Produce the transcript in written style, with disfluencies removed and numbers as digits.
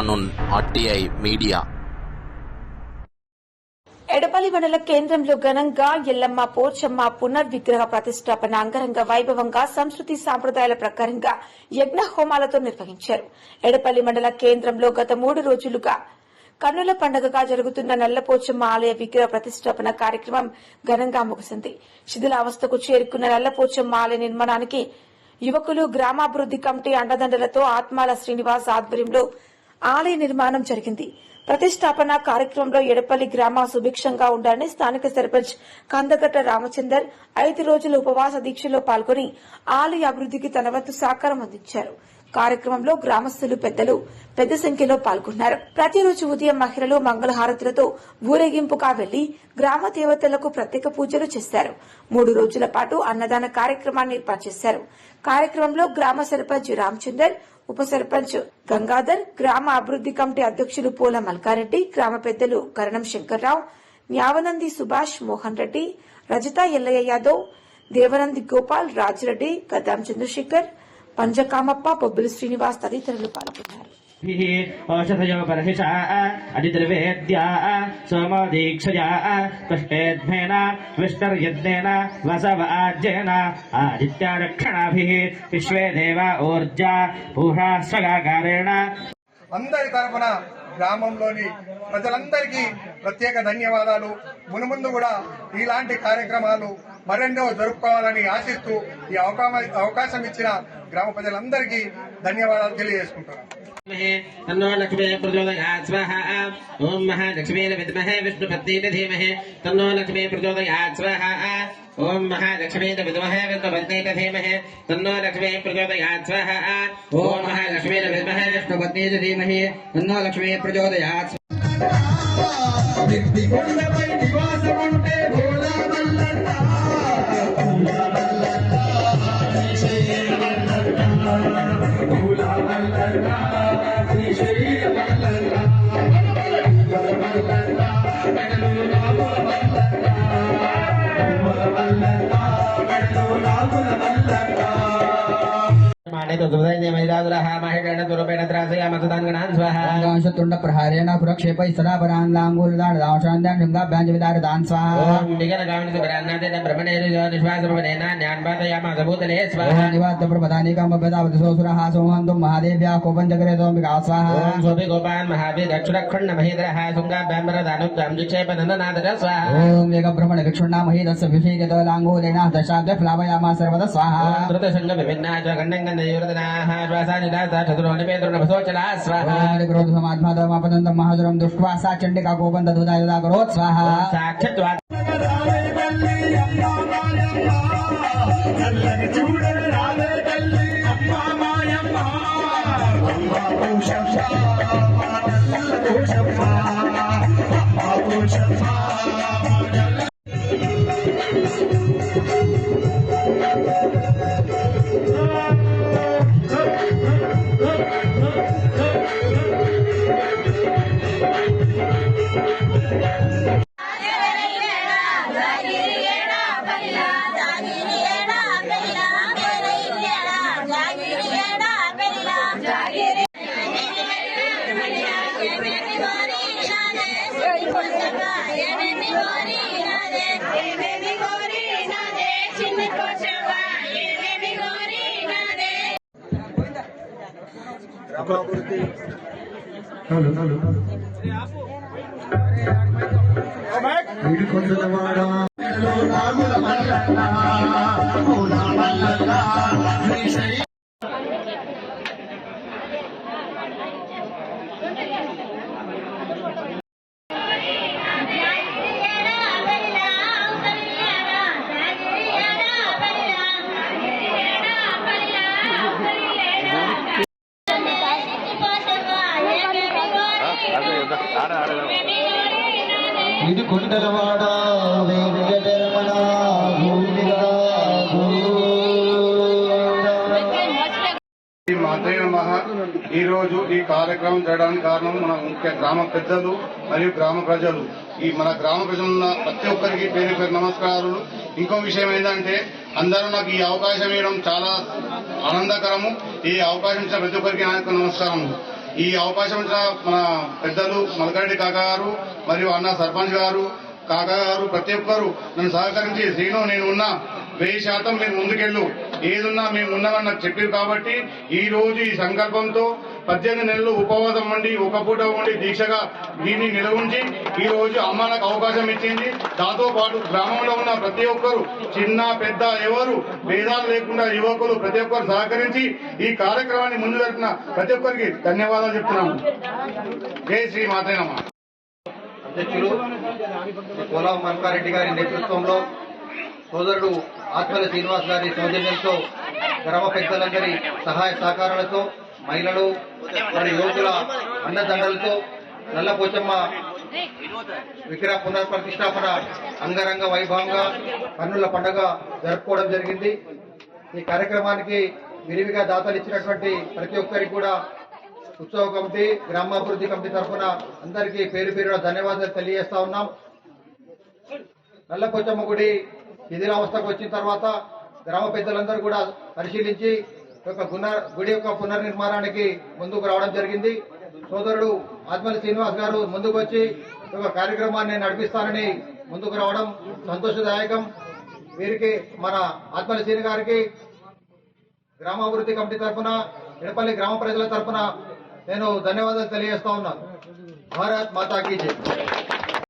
Afternoon RTI media. Edapalli మండల కేంద్రంలో ఘనంగా ఎల్లమ్మ పోచమ్మ పునర్విగ్రహ ప్రతిష్టాపన అంగరంగ వైభవంగా సంస్కృతి సాంప్రదాయాల ప్రకారంగా యజ్ఞ హోమాలతో నిర్వహించారు. ఎడపల్లి మండల కేంద్రంలో గత 3 రోజులుగా కన్నుల పండుగగా జరుగుతున్న నల్లపోచమ్మ ఆలయ విగ్రహ ప్రతిష్టాపన కార్యక్రమం ఘనంగా ముగిసింది. శిథిలావస్థకు చేరుకున్న నల్లపోచమ్మ ఆలయ నిర్మాణానికి యువకులు గ్రామాభివృద్ది కమిటీ అండదండలతో ఆత్మాల శ్రీనివాస్ ఆధ్వర్యంలో ఆలయ నిర్మాణం జరిగింది. ప్రతిష్టాపన కార్యక్రమంలో ఎడపల్లి గ్రామ సుభిక్షంగా ఉండాలని స్థానిక సర్పంచ్ కందగట్ట రామచందర్ 5 రోజుల ఉపవాస దీక్షలో పాల్గొని ఆలయ అభివృద్దికి తన వంతు సహకారం అందించారు. కార్యక్రమంలో గ్రామస్తులు పెద్దలు పెద్ద సంఖ్యలో పాల్గొన్నారు. ప్రతిరోజు ఉదయం మహిళలు మంగళహారతులతో ఊరేగింపుగా వెళ్లి గ్రామ దేవతలకు ప్రత్యేక పూజలు చేశారు. 3 రోజుల పాటు అన్నదాన కార్యక్రమాన్ని ఏర్పాటు చేశారు. కార్యక్రమంలో గ్రామ సర్పంచ్ రామచందర్, ఉప సర్పంచ్ గంగాధర్, గ్రామ అభివృద్ది కమిటీ అధ్యక్షులు పూల మల్కారెడ్డి, గ్రామ పెద్దలు కరణం శంకర్రావు, న్యావనంది సుభాష్, మోహన్ రెడ్డి, రజత ఎల్లయ్య యాదవ్, దేవనంది గోపాల్, రాజిరెడ్డి, గద్దాం చంద్రశేఖర్, పంజకామప్ప, బొబ్బిలి శ్రీనివాస్ తదితరులు పాల్గొన్నారు. औषधयो बर्हिषा अदिद्रवेद्या सोमदीक्षया पुष्पेद्मेन विष्णुर्यज्ञेन वसव आज्येन आदित्यारक्षणाभिः विश्वे देवा ऊर्जा पूषा स्वगाकारेण అందరి తరఫున గ్రామంలోని ప్రజలందరికీ ప్రత్యేక ధన్యవాదాలు. మునుముందు కూడా ఇలాంటి కార్యక్రమాలు మరెన్నో జరుపుకోవాలని ఆశిస్తూ ఈ అవకాశం ఇచ్చిన గ్రామ ప్రజలందరికీ ధన్యవాదాలు తెలియజేసుకుంటున్నాను. तन्नो लक्ष्मी प्रचोदयात् स्वाहा। ओम महालक्ष्मी विद्महे विष्णुपत्नी धीमहि तन्नो लक्ष्मी प्रचोदयात् स्वाहा। ओम महालक्ष्मी विद्महे विष्णुपत्नी धीमहि तन्नो लक्ष्मी प्रचोदयात् स्वाहा। ओम महालक्ष्मी विद्महे विष्णुपत्नी धीमहि तन्नो लक्ष्मी प्रचोदयात् तुंड प्रहारेण पुरक्षेप सदा परान्लांगूलदान स्वाहा निवाद्य प्रपदानी कामपदावतिसोसुरः सोहन्तु महादेव्या कोपञ्चकरे तोमिका स्वाहा सोपि गोपान् महावीर अक्षरखण्ड महेन्द्रः सुङ्गाभ्याम्बरदानुग्रां विक्षेपनन्दनादर स्वाहा ओम एकब्रह्मण भिक्षुण्णा महीदस्य विषीकतो लाङ्गूलेन दशाब्द फ्लावयामा सर्वदा स्वाहा धृतसङ्ग विभिन्ना च गण्डङ्गन्दयोर्दनाः श्वासानिदासा चतुरोनिपेतृणभसोचला स्वाहा क्रोध समात्मादमापदन्तं महाजुरं दुष्ट्वा सा चण्डिका गोपन्ददुदायुधा करोत् स्वाहा साक्षात् ఇది కొండలవాడ వేదికరమణ మాతయ్య నమః. ఈ రోజు ఈ కార్యక్రమం జరగడానికి కారణం మన ముఖ్య గ్రామ పెద్దలు మరియు గ్రామ ప్రజలు. ఈ మన గ్రామ ప్రజల ప్రతి ఒక్కరికి పేరు పేరు నమస్కారాలు. ఇంకో విషయం ఏంటంటే అందరూ నాకు ఈ అవకాశం ఇవ్వడం చాలా ఆనందకరము. ఈ అవకాశం ఇచ్చిన ప్రతి ఒక్కరికి నాకు నమస్కారం. ఈ అవకాశం ఇచ్చిన మన పెద్దలు మల్కారెడ్డి కాకా గారు మరియు అన్న సర్పంచ్ గారు కాకా గారు ప్రతి ఒక్కరు నన్ను సహకరించి శ్రీను నేను ఉన్నా 1000% మీరు ముందుకెళ్ళు ఏదున్నా మేము ఉన్నామని నాకు చెప్పారు కాబట్టి ఈ రోజు ఈ సంకల్పంతో 18 నెలలు ఉపవాసం ఉండి ఒక పూట ఉండి దీక్షగా దీన్ని నిలవుంచి ఈ రోజు అమ్మ నాకు అవకాశం ఇచ్చింది. దాంతో పాటు గ్రామంలో ఉన్న ప్రతి ఒక్కరు చిన్న పెద్ద ఎవరు భేదాలు లేకుండా యువకులు ప్రతి ఒక్కరు సహకరించి ఈ కార్యక్రమాన్ని ముందు జరిపిన ప్రతి ఒక్కరికి ధన్యవాదాలు చెప్తున్నాను. జై శ్రీ మాతేనమ్మ. అధ్యక్షులు కోలా మల్కారెడ్డి గారి నేతృత్వంలో సోదరుడు ఆత్మల శ్రీనివాస్ గారి సౌజన్యంతో గ్రామ పెద్దలందరి సహాయ సహకారాలతో మహిళలు మరి యువకుల అండదండలతో నల్లపోచమ్మ విగ్రహ పునఃప్రతిష్టాపన అంగరంగ వైభవంగా కన్నుల పండుగ జరుపుకోవడం జరిగింది. ఈ కార్యక్రమానికి విరివిగా దాతలు ఇచ్చినటువంటి ప్రతి ఒక్కరికి కూడా ఉత్సవ కమిటీ గ్రామాభివృద్ధి కమిటీ తరఫున అందరికీ పేరు పేరున ధన్యవాదాలు తెలియజేస్తా ఉన్నాం. నల్లపోచమ్మ గుడి శిథిలావస్థకు వచ్చిన తర్వాత గ్రామ పెద్దలందరూ కూడా పరిశీలించి గుడి యొక్క పునర్నిర్మాణానికి ముందుకు రావడం జరిగింది. సోదరుడు ఆత్మల శ్రీనివాస్ గారు ముందుకు వచ్చి ఒక కార్యక్రమాన్ని నడిపిస్తానని ముందుకు రావడం సంతోషదాయకం. వీరికి మన ఆత్మల శ్రీని గారికి గ్రామాభివృద్ధి కమిటీ తరఫున ఎడపల్లి గ్రామ ప్రజల తరఫున నేను ధన్యవాదాలు తెలియజేస్తా ఉన్నాను. భారత్ మాతా కీ జై.